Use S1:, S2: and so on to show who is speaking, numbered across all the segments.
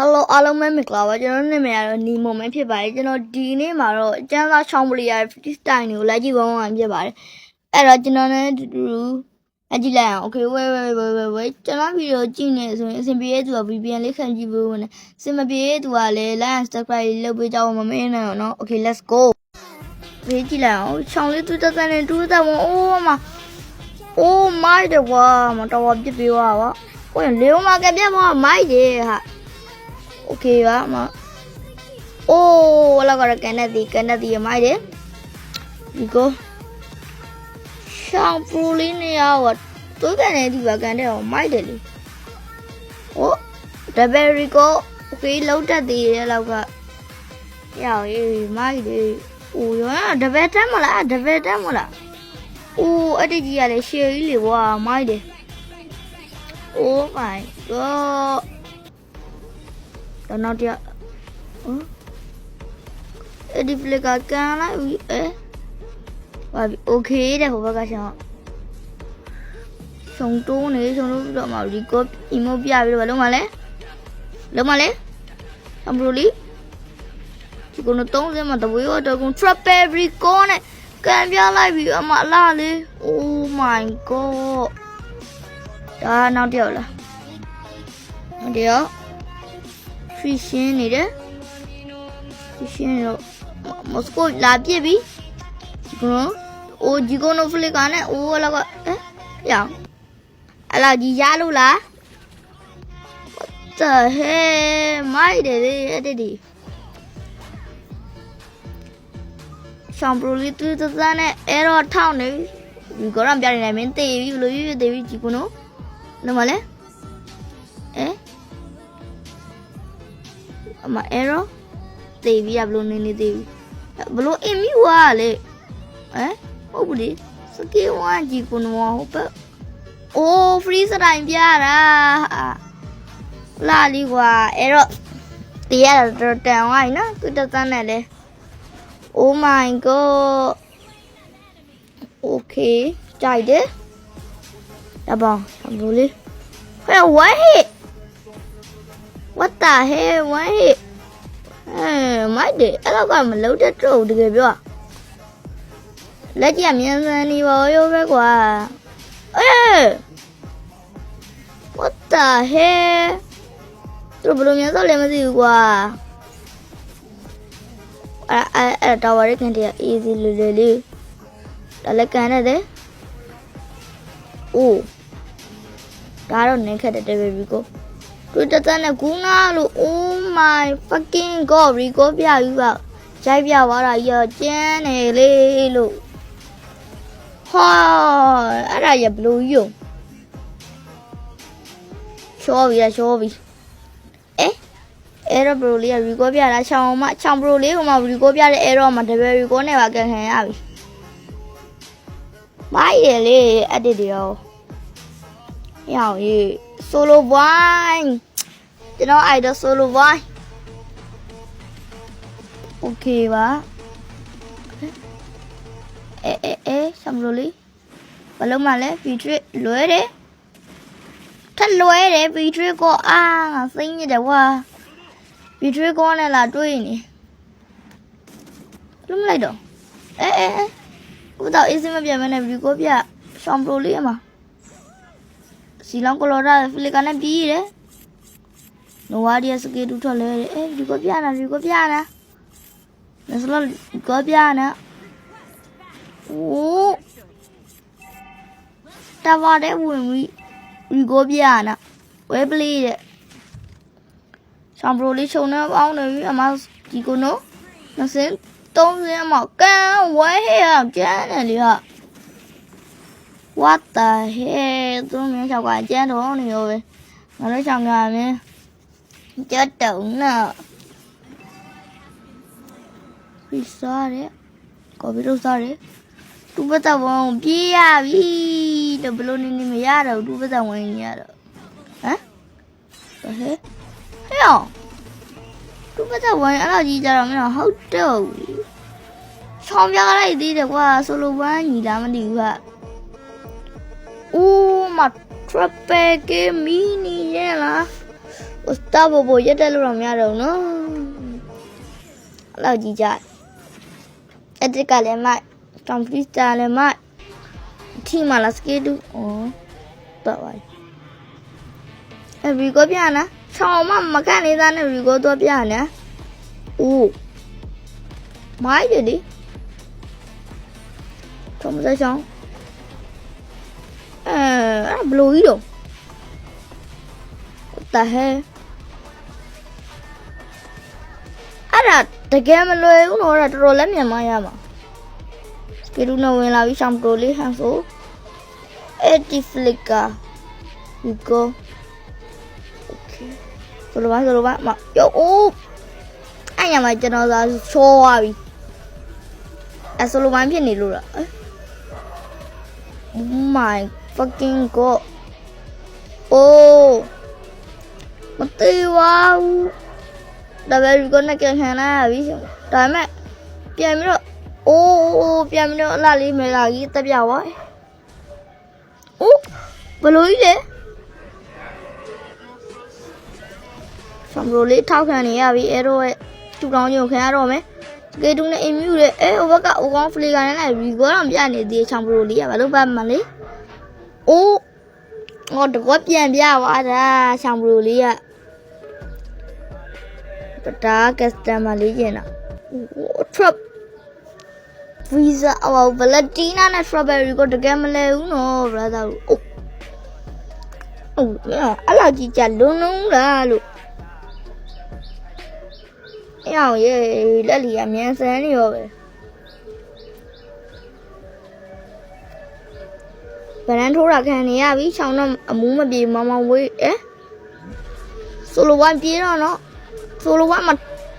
S1: Hello အားလုံးပဲမင်္ဂလာပါကျွန်တော်နာမည်ကတော့နီမွန်ပဲဖြစ်ပါတယ်ကျွန်တော်ဒီနေ့မှာတော့အကျန်းသားချောင်းပလီယာ freestyle ကိုလိုက်ကြည့်ဝမ်းဝမ်းဖြစ်ပါတယ်အဲ့တော့ကျွန်တော်လည်းအတူတူအကြည့်လိုက်အောင် okay ဝဲကျွန်တော်ဗီဒီယိုကြည့်နေဆိုရင်အဆင်ပြေတဲ့သူက VPN လေးခံကြည့်ဖို့နဲ့အဆင်မပြေတဲ့သူကလည်း like and subscribe လုပ်ပေးကြအောင်မမေ့နဲ့နော် okay let's go ဒီကြည့်လိုက်အောင်ချောင်းလေးတူတက်တဲ့တူတက်ဝင်oh my god ဝါမတော်ပြစ်ပေးပါကိုယ်လေမကပြတ်ပါမိုက်တယ်ဟာ Okay ပါမအိုးလာကတော့ကန်တဲ့ဒီမိုက်တယ်ဒီကိုရှောင်းပရိုလင်းနေရောတိုးကန်နေဒီပါကန်တဲ့မိုက်တယ်လေဟိုဒဘယ်ရီကို Okay လောက်တက်သေးရဲ့လောက်ကရောင်ရေးမိုက်တယ်အိုးရောဒဘယ်တက်မလားအိုးအဲ့ဒီကြီးကလည်းရှယ်ကြီးလေဝါမိုက်တယ် Oh my god Don't ya. Edi flick can I okay the Hovagasha. Song tone is on the Marico, Imobia, Lomale, Ambruli. You're gonna tone them at the way or they're going to trap every corner. Can be alive, you are my lally. Oh my god. Ah, now dear. Dear. Fishing needed. Fishing Moscow lab baby. Oh, you gonna flick on it? Oh, yeah. I like the yellow la. What the hell? My daddy. Some probably to the planet error town. You got on bearing. I mean, they will you, David Chicuno. No, male? Eh? My arrow, Davy, I blown any Davy. Blow him, you are late. Eh? Nobody. So, give one, you couldn't walk. Oh, freeze the time, Yara. Laliwa, arrow. The other town, I know, to the tunnel. Oh my god. Okay, tried it. About, I'm really. Well, wait. What the hell? Why? My day. I got my loaded road to give you. Let him in you over. What the hell? Trouble me, so let me go. I tower can take easily. I like Canada. Oh, I don't make it at the go. Oh my fucking god, Rico Pia, you are Javia, what are your Jenny? Look. I blew you. Show me. Eh? Error Broly, Rico Pia, Cham Broly, Rico Pia, error, my very go never can have. My lady, I did you. Yeah, you solo wine. You know, I do solo wine. Okay, va. Xong rồi đi. Và lúc mà lấy vị trí lưới đấy. Thật lưới đấy, vị trí có xinh như thế quá. Vị trí có này là truy nè. Lúc này được. Cô tạo ý xin mà bây giờ này vì cô bây giờ xong rồi đi mà. Xí lắm cô lo ra phía cái này bí đấy. Nó idea sẽ kêu cho lấy đi có bia nè. Nó sẽ là có bia nè. Ủa. Ta vào đấy vui có bia nè. Với bì đấy. Xong rồi đi show nó bao này mà chỉ có nó sẽ tôm sẽ mỏ cao quá hết chết này đi hả. What the hell? Tôi mới chào quả chết đó này rồi. Mà nó chào ngài nè. Chết tưởng nè. Vì sao đấy? Có biết đâu sao đấy? Tôi bắt đầu vào bia vì đợt luôn nên mình ra đâu. Tôi bắt đầu ngoài nhà đâu. Hả? Sao thế? Thấy không? Tôi bắt đầu vào nhà là gì cho nó hốt trâu. Xong ra cái này đi được qua solo quá nhỉ làm mà đi qua. Mặt trape cái mini nha là Stop ဖို့ရက်တက်လို့တော့မရတော့နော်အဲ့လောက်ကြီးကြအဲ့ဒီကလည်းမိုက် Tom Freestyle လည်းမိုက်ထီမှာလား skate တူတော့ပါအဲ့ဒီကိုပြနာချောင်းမကန်နေသားနဲ့ရီကိုတော့ပြနာဦးမိုက်တယ်လေထုံးစချောင်းအဲ့ဘလိုကြီးတော့တာဟဲအဲ့ဒါတကယ်မလွယ်ဘူးတော့တော်တော်လက်မြန်မရမှာစကေတူနဲ့ဝင်လာပြီးရှောင်းပရိုလေးဟန်ဆို80 flicker we go okay ဆိုလိုပါမယောအိုးအဲ့ညမှာကျွန်တော်သာချောသွားပြီအဲ့ဆိုလိုပိုင်းဖြစ်နေလို့လား Oh my fucking god အိုးမတေးပါဘူးဒါပဲဒီကနေ့ခံရပြီဒါပေမဲ့ပြန်ပြီးတော့အိုးပြန်ပြီးတော့အလားလေးမလာကြီးတက်ပြသွားအိုးဘလို့ကြီးလဲဆမ်ရိုလေးထောက်ခံနေရပြီအဲ့တော့ထူထောင်ညိုခံရတော့မယ်စကေတူနဲ့အင်မြူရဲ့ဟိုဘက်ကအိုကောင်ဖလီကနဲ့လိုက်ရီကောတော့ပြနေသေးချောင်ပရိုလေးကဘာလို့ပတ်မှလဲအိုးငါတော့ပြန်ပြသွားတာချောင်ပရိုလေးကဒါကစတမာလေးကျင်တာ trap visa ဘလက်တီနာနဲ့ strawberry ကိုတကယ်မလဲဘူးနော် brother အဲ့လောက်ကြီးကြလုံးလားလို့ရောင်ရဲ့လက်လီအမြန်ဆန်းနေရောပဲဗရန်ထိုးတာခံနေရပြီချောင်းတော့အမူးမပြေမောင်ဝေးဆိုလိုဝိုင်းပြေးတော့နော်ဆိုလိုဝိုင်းမ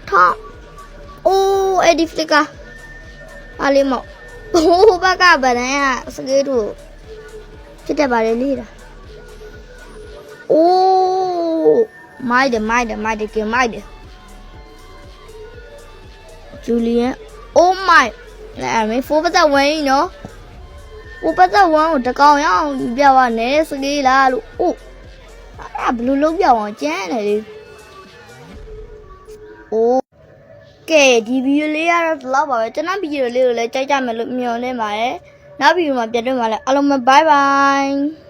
S1: ထားအိုးအဲ့ဒီဖလစ်ကာအားလေးမောက်ဟိုဘက်ကဗရန်ကစကေးတို့ဖြစ်တတ်ပါလေလေတာအိုးမိုက်တယ်ကင်မိုက်တယ်ဂျူလီယန် oh my အဲ့မင်း4ပတ်သက်ဝင်နော်4ပတ်သက်ဝင်ကိုတကောင်ရအောင်ပြပါနဲ့စကေးလားလို့အိုးအဲ့ဘလူးလုံးပြအောင်ကျန်းတယ်လေအိုးကဲဒီဗီဒီယိုလေးကတော့ဒီလောက်ပါပဲကျွန်တော်ဗီဒီယိုလေးကိုလည်းကြိုက်ကြမယ်လို့မျှော်လင့်ပါတယ်နောက်ဗီဒီယိုမှာပြန်တွေ့မှာလဲအားလုံးပဲ bye bye